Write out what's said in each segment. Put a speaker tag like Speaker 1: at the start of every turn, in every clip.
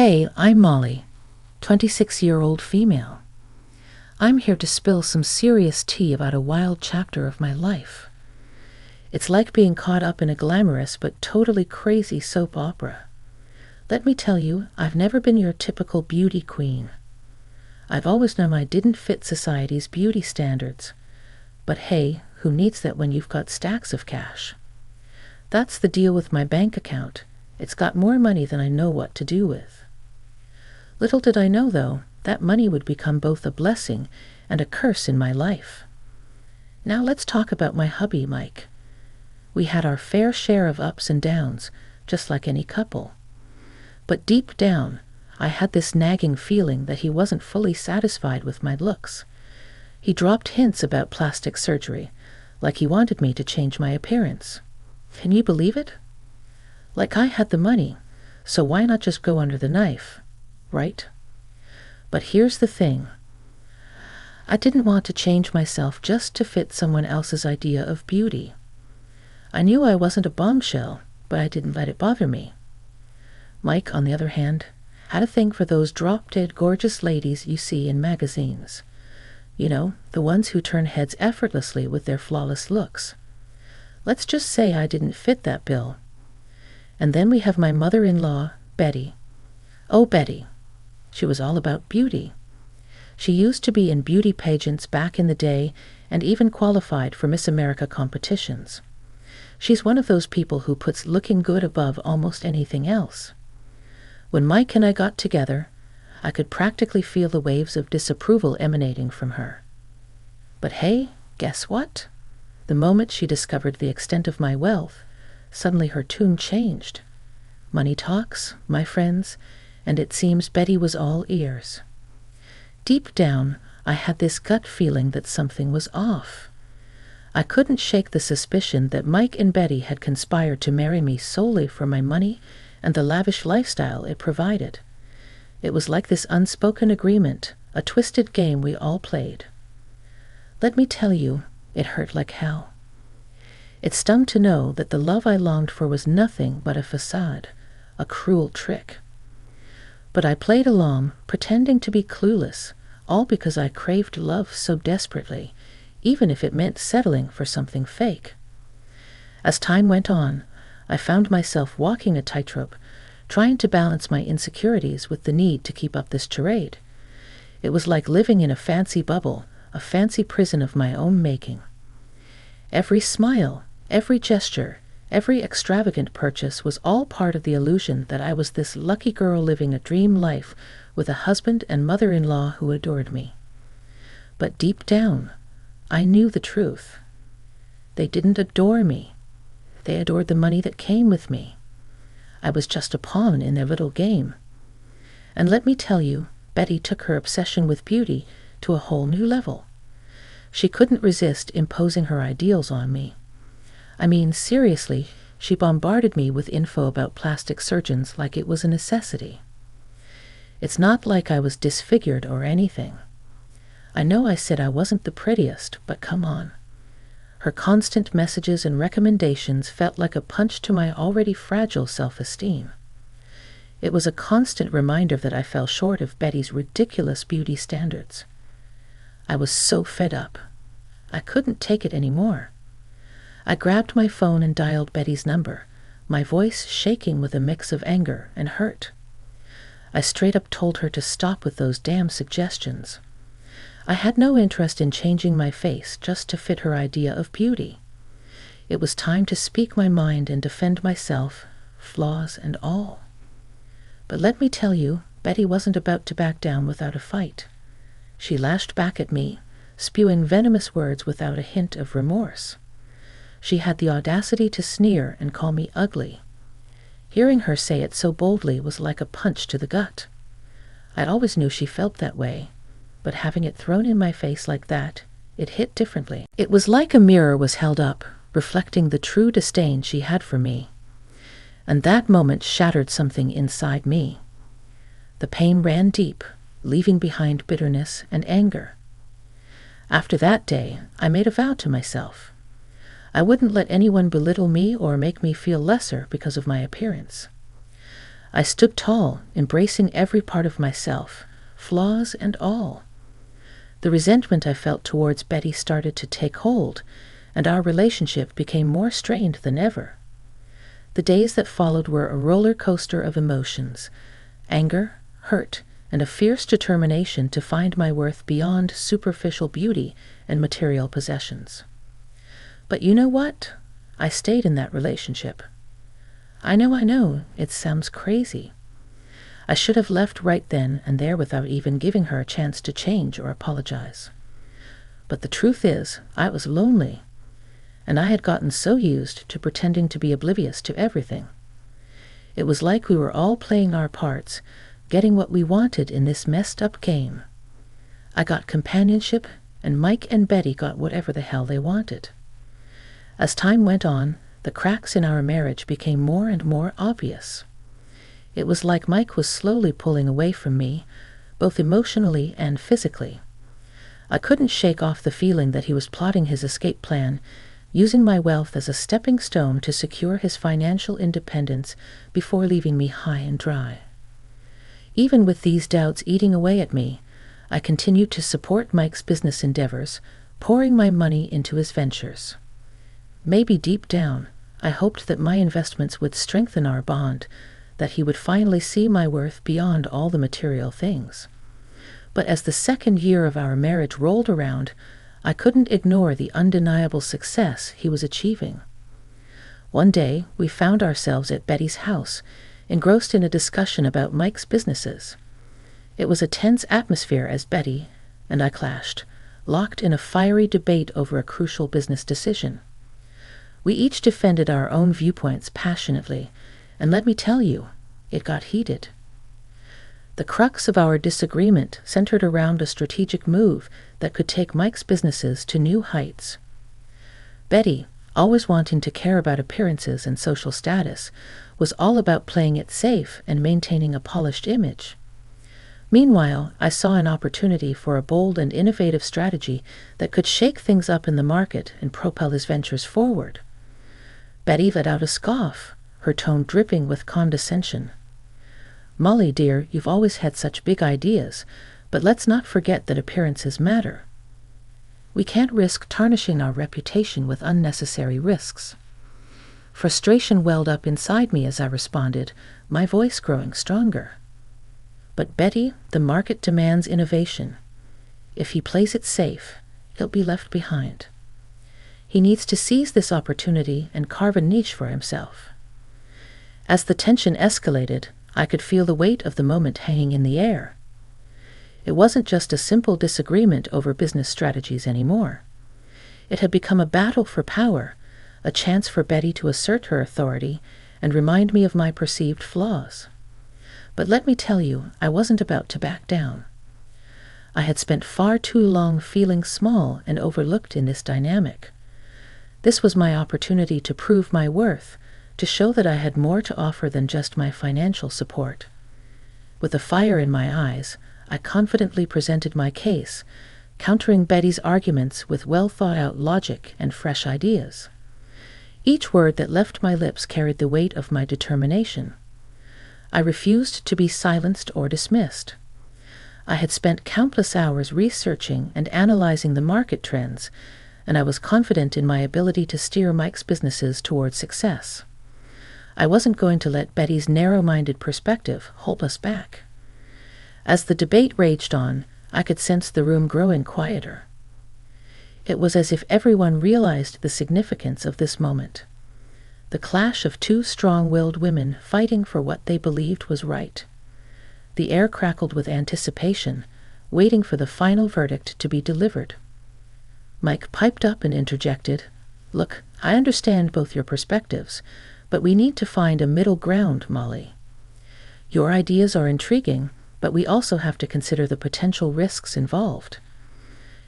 Speaker 1: Hey, I'm Molly, 26-year-old female. I'm here to spill some serious tea about a wild chapter of my life. It's like being caught up in a glamorous but totally crazy soap opera. Let me tell you, I've never been your typical beauty queen. I've always known I didn't fit society's beauty standards. But hey, who needs that when you've got stacks of cash? That's the deal with my bank account. It's got more money than I know what to do with. Little did I know, though, that money would become both a blessing and a curse in my life. Now let's talk about my hubby, Mike. We had our fair share of ups and downs, just like any couple. But deep down, I had this nagging feeling that he wasn't fully satisfied with my looks. He dropped hints about plastic surgery, like he wanted me to change my appearance. Can you believe it? Like I had the money, so why not just go under the knife, right? But here's the thing. I didn't want to change myself just to fit someone else's idea of beauty. I knew I wasn't a bombshell, but I didn't let it bother me. Mike, on the other hand, had a thing for those drop-dead gorgeous ladies you see in magazines. You know, the ones who turn heads effortlessly with their flawless looks. Let's just say I didn't fit that bill. And then we have my mother-in-law, Betty. Oh, Betty. She was all about beauty. She used to be in beauty pageants back in the day and even qualified for Miss America competitions. She's one of those people who puts looking good above almost anything else. When Mike and I got together, I could practically feel the waves of disapproval emanating from her. But hey, guess what? The moment she discovered the extent of my wealth, suddenly her tune changed. Money talks, my friends, and it seems Betty was all ears. Deep down, I had this gut feeling that something was off. I couldn't shake the suspicion that Mike and Betty had conspired to marry me solely for my money and the lavish lifestyle it provided. It was like this unspoken agreement, a twisted game we all played. Let me tell you, it hurt like hell. It stung to know that the love I longed for was nothing but a facade, a cruel trick. But I played along, pretending to be clueless, all because I craved love so desperately, even if it meant settling for something fake. As time went on, I found myself walking a tightrope, trying to balance my insecurities with the need to keep up this charade. It was like living in a fancy bubble, a fancy prison of my own making. Every smile, every gesture, every extravagant purchase was all part of the illusion that I was this lucky girl living a dream life with a husband and mother-in-law who adored me. But deep down, I knew the truth. They didn't adore me. They adored the money that came with me. I was just a pawn in their little game. And let me tell you, Betty took her obsession with beauty to a whole new level. She couldn't resist imposing her ideals on me. I mean, seriously, she bombarded me with info about plastic surgeons like it was a necessity. It's not like I was disfigured or anything. I know I said I wasn't the prettiest, but come on. Her constant messages and recommendations felt like a punch to my already fragile self-esteem. It was a constant reminder that I fell short of Betty's ridiculous beauty standards. I was so fed up. I couldn't take it anymore. I grabbed my phone and dialed Betty's number, my voice shaking with a mix of anger and hurt. I straight up told her to stop with those damn suggestions. I had no interest in changing my face just to fit her idea of beauty. It was time to speak my mind and defend myself, flaws and all. But let me tell you, Betty wasn't about to back down without a fight. She lashed back at me, spewing venomous words without a hint of remorse. She had the audacity to sneer and call me ugly. Hearing her say it so boldly was like a punch to the gut. I always knew she felt that way, but having it thrown in my face like that, it hit differently. It was like a mirror was held up, reflecting the true disdain she had for me. And that moment shattered something inside me. The pain ran deep, leaving behind bitterness and anger. After that day, I made a vow to myself. I wouldn't let anyone belittle me or make me feel lesser because of my appearance. I stood tall, embracing every part of myself, flaws and all. The resentment I felt towards Betty started to take hold, and our relationship became more strained than ever. The days that followed were a roller coaster of emotions: anger, hurt, and a fierce determination to find my worth beyond superficial beauty and material possessions. But you know what? I stayed in that relationship. I know, it sounds crazy. I should have left right then and there without even giving her a chance to change or apologize. But the truth is, I was lonely, and I had gotten so used to pretending to be oblivious to everything. It was like we were all playing our parts, getting what we wanted in this messed up game. I got companionship, and Mike and Betty got whatever the hell they wanted. As time went on, the cracks in our marriage became more and more obvious. It was like Mike was slowly pulling away from me, both emotionally and physically. I couldn't shake off the feeling that he was plotting his escape plan, using my wealth as a stepping stone to secure his financial independence before leaving me high and dry. Even with these doubts eating away at me, I continued to support Mike's business endeavors, pouring my money into his ventures. Maybe deep down, I hoped that my investments would strengthen our bond, that he would finally see my worth beyond all the material things. But as the second year of our marriage rolled around, I couldn't ignore the undeniable success he was achieving. One day, we found ourselves at Betty's house, engrossed in a discussion about Mike's businesses. It was a tense atmosphere as Betty and I clashed, locked in a fiery debate over a crucial business decision. We each defended our own viewpoints passionately, and let me tell you, it got heated. The crux of our disagreement centered around a strategic move that could take Mike's businesses to new heights. Betty, always wanting to care about appearances and social status, was all about playing it safe and maintaining a polished image. Meanwhile, I saw an opportunity for a bold and innovative strategy that could shake things up in the market and propel his ventures forward. Betty let out a scoff, her tone dripping with condescension. "Molly, dear, you've always had such big ideas, but let's not forget that appearances matter. We can't risk tarnishing our reputation with unnecessary risks." Frustration welled up inside me as I responded, my voice growing stronger. "But Betty, the market demands innovation. If he plays it safe, he'll be left behind. He needs to seize this opportunity and carve a niche for himself." As the tension escalated, I could feel the weight of the moment hanging in the air. It wasn't just a simple disagreement over business strategies anymore. It had become a battle for power, a chance for Betty to assert her authority and remind me of my perceived flaws. But let me tell you, I wasn't about to back down. I had spent far too long feeling small and overlooked in this dynamic. This was my opportunity to prove my worth, to show that I had more to offer than just my financial support. With a fire in my eyes, I confidently presented my case, countering Betty's arguments with well-thought-out logic and fresh ideas. Each word that left my lips carried the weight of my determination. I refused to be silenced or dismissed. I had spent countless hours researching and analyzing the market trends, and I was confident in my ability to steer Mike's businesses toward success. I wasn't going to let Betty's narrow-minded perspective hold us back. As the debate raged on, I could sense the room growing quieter. It was as if everyone realized the significance of this moment. The clash of two strong-willed women fighting for what they believed was right. The air crackled with anticipation, waiting for the final verdict to be delivered. Mike piped up and interjected, "Look, I understand both your perspectives, but we need to find a middle ground, Molly. Your ideas are intriguing, but we also have to consider the potential risks involved."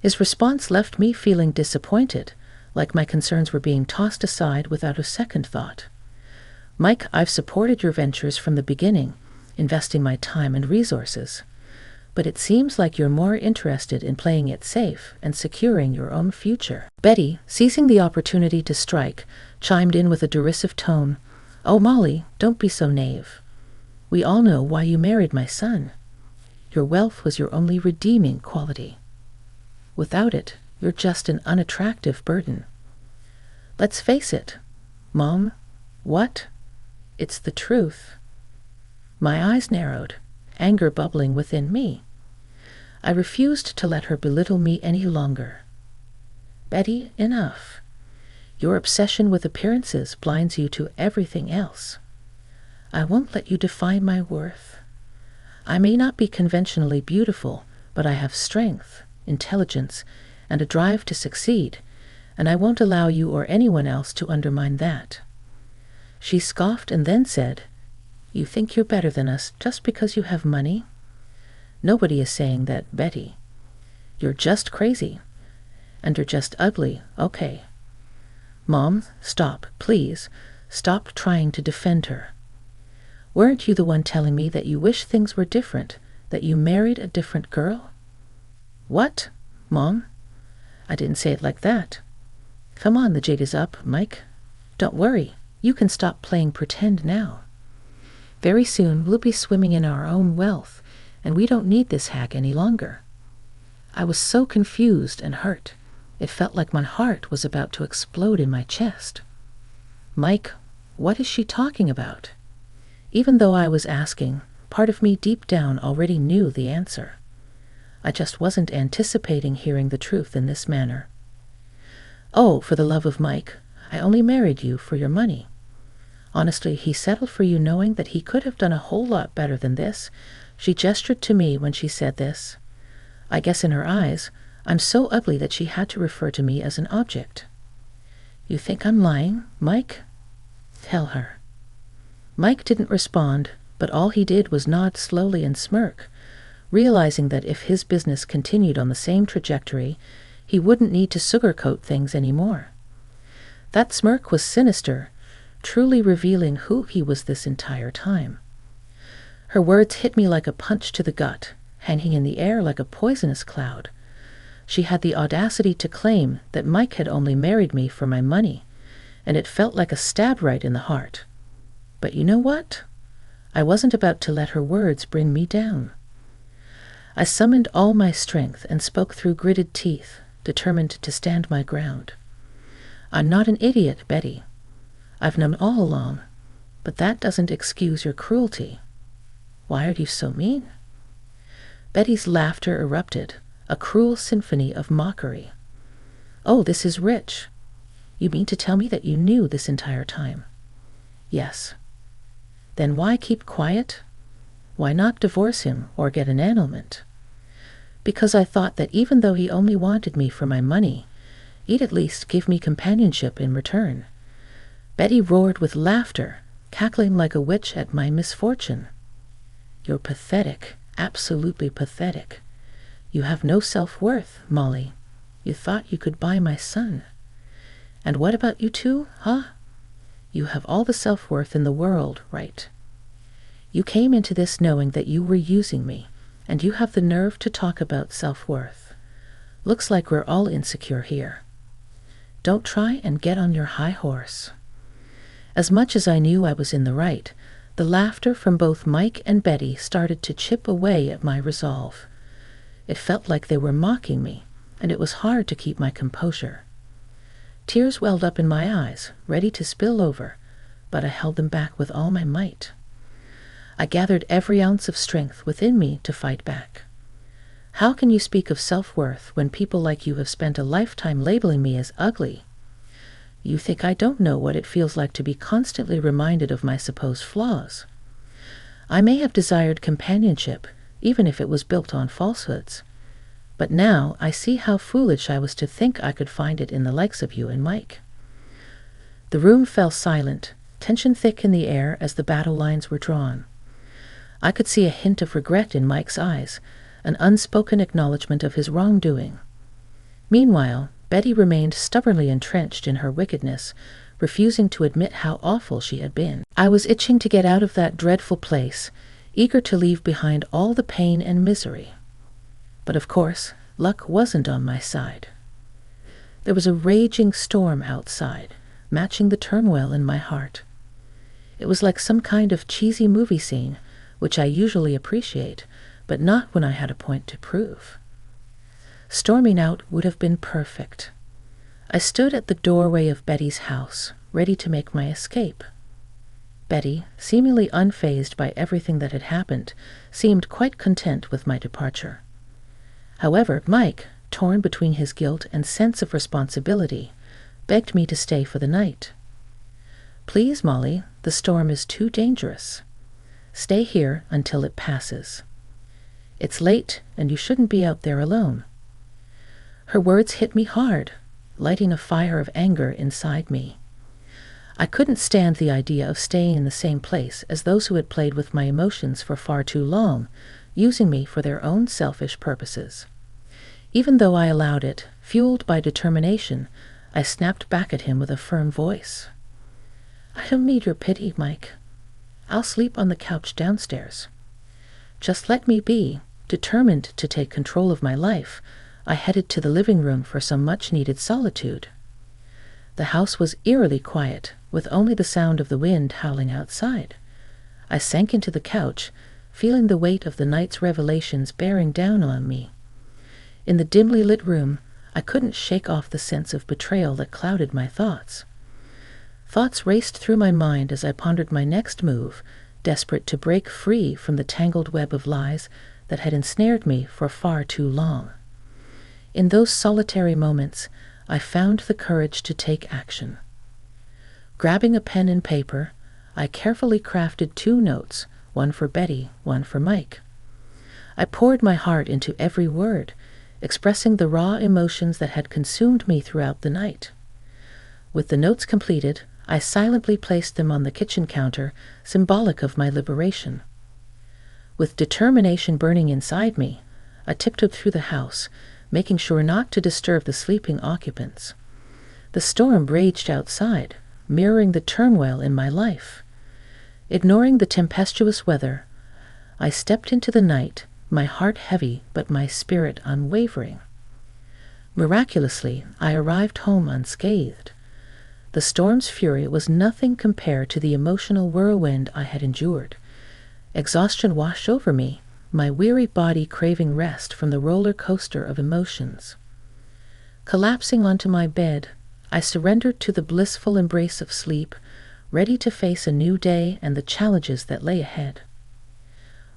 Speaker 1: His response left me feeling disappointed, like my concerns were being tossed aside without a second thought. "Mike, I've supported your ventures from the beginning, investing my time and resources. But it seems like you're more interested in playing it safe and securing your own future." Betty, seizing the opportunity to strike, chimed in with a derisive tone, "Oh, Molly, don't be so naive. We all know why you married my son. Your wealth was your only redeeming quality. Without it, you're just an unattractive burden. Let's face it, Mom. What? It's the truth. My eyes narrowed, anger bubbling within me. I refused to let her belittle me any longer. Betty, enough. Your obsession with appearances blinds you to everything else. I won't let you define my worth. I may not be conventionally beautiful, but I have strength, intelligence, and a drive to succeed, and I won't allow you or anyone else to undermine that. She scoffed and then said, You think you're better than us just because you have money? Nobody is saying that, Betty. You're just crazy. And you're just ugly, okay. Mom, stop, please. Stop trying to defend her. Weren't you the one telling me that you wish things were different, that you married a different girl? What, Mom? I didn't say it like that. Come on, the jig is up, Mike. Don't worry, you can stop playing pretend now. Very soon we'll be swimming in our own wealth, and we don't need this hack any longer. I was so confused and hurt. It felt like my heart was about to explode in my chest. Mike, what is she talking about? Even though I was asking, part of me deep down already knew the answer. I just wasn't anticipating hearing the truth in this manner. Oh, for the love of Mike, I only married you for your money. Honestly, he settled for you knowing that he could have done a whole lot better than this. She gestured to me when she said this. I guess in her eyes, I'm so ugly that she had to refer to me as an object. You think I'm lying, Mike? Tell her. Mike didn't respond, but all he did was nod slowly and smirk, realizing that if his business continued on the same trajectory, he wouldn't need to sugarcoat things anymore. That smirk was sinister, truly revealing who he was this entire time. Her words hit me like a punch to the gut, hanging in the air like a poisonous cloud. She had the audacity to claim that Mike had only married me for my money, and it felt like a stab right in the heart. But you know what? I wasn't about to let her words bring me down. I summoned all my strength and spoke through gritted teeth, determined to stand my ground. I'm not an idiot, Betty. I've known all along, but that doesn't excuse your cruelty. Why are you so mean? Betty's laughter erupted, a cruel symphony of mockery. Oh, this is rich. You mean to tell me that you knew this entire time? Yes. Then why keep quiet? Why not divorce him or get an annulment? Because I thought that even though he only wanted me for my money, he'd at least give me companionship in return. Betty roared with laughter, cackling like a witch at my misfortune. You're pathetic, absolutely pathetic. You have no self-worth, Molly. You thought you could buy my son. And what about you two, huh? You have all the self-worth in the world, right? You came into this knowing that you were using me, and you have the nerve to talk about self-worth. Looks like we're all insecure here. Don't try and get on your high horse. As much as I knew I was in the right, the laughter from both Mike and Betty started to chip away at my resolve. It felt like they were mocking me, and it was hard to keep my composure. Tears welled up in my eyes, ready to spill over, but I held them back with all my might. I gathered every ounce of strength within me to fight back. How can you speak of self-worth when people like you have spent a lifetime labeling me as ugly? You think I don't know what it feels like to be constantly reminded of my supposed flaws. I may have desired companionship, even if it was built on falsehoods. But now I see how foolish I was to think I could find it in the likes of you and Mike. The room fell silent, tension thick in the air as the battle lines were drawn. I could see a hint of regret in Mike's eyes, an unspoken acknowledgement of his wrongdoing. Meanwhile, Betty remained stubbornly entrenched in her wickedness, refusing to admit how awful she had been. I was itching to get out of that dreadful place, eager to leave behind all the pain and misery. But of course, luck wasn't on my side. There was a raging storm outside, matching the turmoil in my heart. It was like some kind of cheesy movie scene, which I usually appreciate, but not when I had a point to prove. Storming out would have been perfect. I stood at the doorway of Betty's house, ready to make my escape. Betty, seemingly unfazed by everything that had happened, seemed quite content with my departure. However, Mike, torn between his guilt and sense of responsibility, begged me to stay for the night. "Please, Molly, the storm is too dangerous. Stay here until it passes. It's late, and you shouldn't be out there alone." Her words hit me hard, lighting a fire of anger inside me. I couldn't stand the idea of staying in the same place as those who had played with my emotions for far too long, using me for their own selfish purposes. Even though I allowed it, fueled by determination, I snapped back at him with a firm voice. "I don't need your pity, Mike. I'll sleep on the couch downstairs. Just let me be." Determined to take control of my life, I headed to the living room for some much-needed solitude. The house was eerily quiet, with only the sound of the wind howling outside. I sank into the couch, feeling the weight of the night's revelations bearing down on me. In the dimly lit room, I couldn't shake off the sense of betrayal that clouded my thoughts. Thoughts raced through my mind as I pondered my next move, desperate to break free from the tangled web of lies that had ensnared me for far too long. In those solitary moments, I found the courage to take action. Grabbing a pen and paper, I carefully crafted 2 notes, one for Betty, one for Mike. I poured my heart into every word, expressing the raw emotions that had consumed me throughout the night. With the notes completed, I silently placed them on the kitchen counter, symbolic of my liberation. With determination burning inside me, I tiptoed through the house, making sure not to disturb the sleeping occupants. The storm raged outside, mirroring the turmoil in my life. Ignoring the tempestuous weather, I stepped into the night, my heart heavy but my spirit unwavering. Miraculously, I arrived home unscathed. The storm's fury was nothing compared to the emotional whirlwind I had endured. Exhaustion washed over me, my weary body craving rest from the roller coaster of emotions. Collapsing onto my bed, I surrendered to the blissful embrace of sleep, ready to face a new day and the challenges that lay ahead.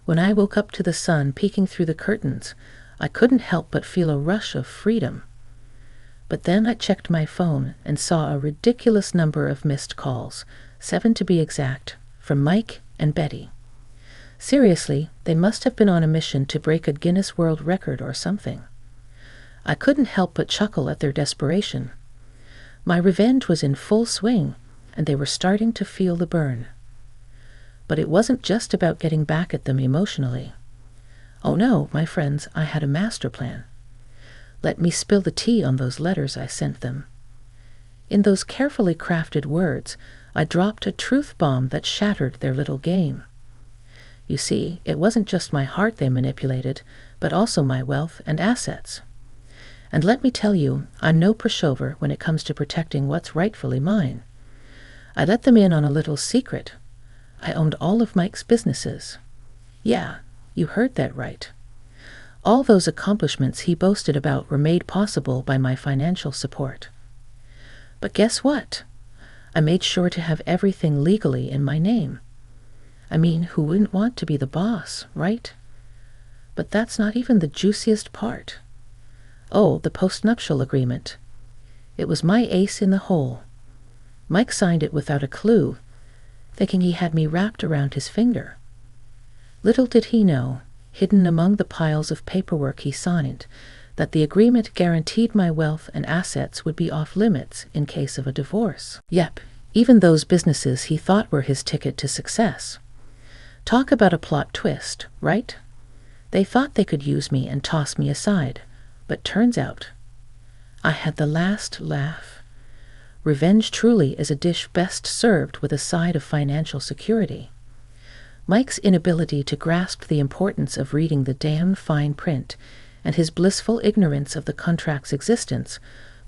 Speaker 1: When I woke up to the sun peeking through the curtains, I couldn't help but feel a rush of freedom. But then I checked my phone and saw a ridiculous number of missed calls, 7 to be exact, from Mike and Betty. Seriously, they must have been on a mission to break a Guinness World Record or something. I couldn't help but chuckle at their desperation. My revenge was in full swing, and they were starting to feel the burn. But it wasn't just about getting back at them emotionally. Oh no, my friends, I had a master plan. Let me spill the tea on those letters I sent them. In those carefully crafted words, I dropped a truth bomb that shattered their little game. You see, it wasn't just my heart they manipulated, but also my wealth and assets. And let me tell you, I'm no pushover when it comes to protecting what's rightfully mine. I let them in on a little secret. I owned all of Mike's businesses. Yeah, you heard that right. All those accomplishments he boasted about were made possible by my financial support. But guess what? I made sure to have everything legally in my name. I mean, who wouldn't want to be the boss, right? But that's not even the juiciest part. Oh, the postnuptial agreement. It was my ace in the hole. Mike signed it without a clue, thinking he had me wrapped around his finger. Little did he know, hidden among the piles of paperwork he signed, that the agreement guaranteed my wealth and assets would be off limits in case of a divorce. Yep, even those businesses he thought were his ticket to success. Talk about a plot twist, right? They thought they could use me and toss me aside, but turns out I had the last laugh. Revenge truly is a dish best served with a side of financial security. Mike's inability to grasp the importance of reading the damn fine print and his blissful ignorance of the contract's existence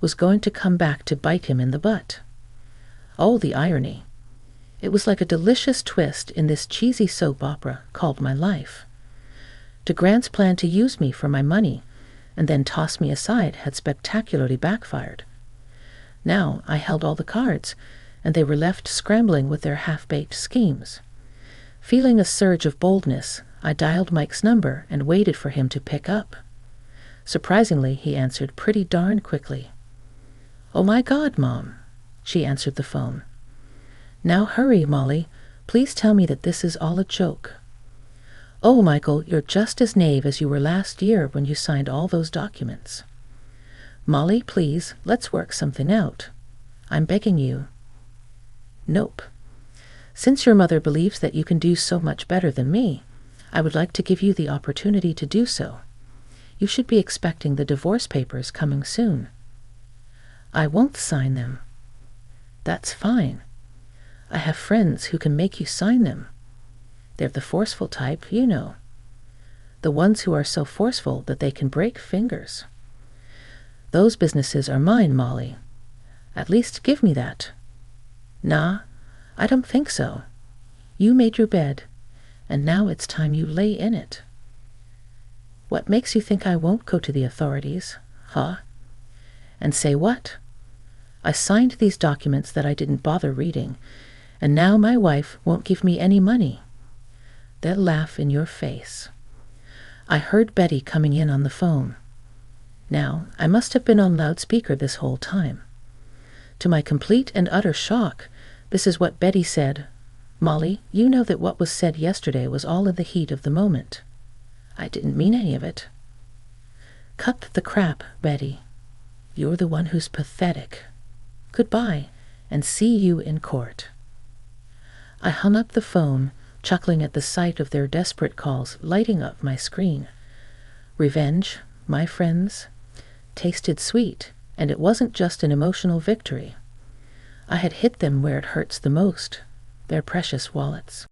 Speaker 1: was going to come back to bite him in the butt. Oh, the irony. It was like a delicious twist in this cheesy soap opera called my life. DeGrant's plan to use me for my money and then toss me aside had spectacularly backfired. Now I held all the cards, and they were left scrambling with their half-baked schemes. Feeling a surge of boldness, I dialed Mike's number and waited for him to pick up. Surprisingly, he answered pretty darn quickly. "Oh my God, Mom," she answered the phone. "Now hurry, Molly. Please tell me that this is all a joke." "Oh, Michael, you're just as naive as you were last year when you signed all those documents." "Molly, please, let's work something out. I'm begging you." "Nope. Since your mother believes that you can do so much better than me, I would like to give you the opportunity to do so. You should be expecting the divorce papers coming soon." "I won't sign them." "That's fine. I have friends who can make you sign them. They're the forceful type, you know. The ones who are so forceful that they can break fingers. Those businesses are mine, Molly. At least give me that." "Nah, I don't think so. You made your bed, and now it's time you lay in it." "What makes you think I won't go to the authorities, huh?" "And say what? I signed these documents that I didn't bother reading, and now my wife won't give me any money. They'll laugh in your face." I heard Betty coming in on the phone. Now, I must have been on loudspeaker this whole time. To my complete and utter shock, this is what Betty said. "Molly, you know that what was said yesterday was all in the heat of the moment. I didn't mean any of it." "Cut the crap, Betty. You're the one who's pathetic. Goodbye, and see you in court." I hung up the phone, chuckling at the sight of their desperate calls lighting up my screen. Revenge, my friends, tasted sweet, and it wasn't just an emotional victory. I had hit them where it hurts the most, their precious wallets.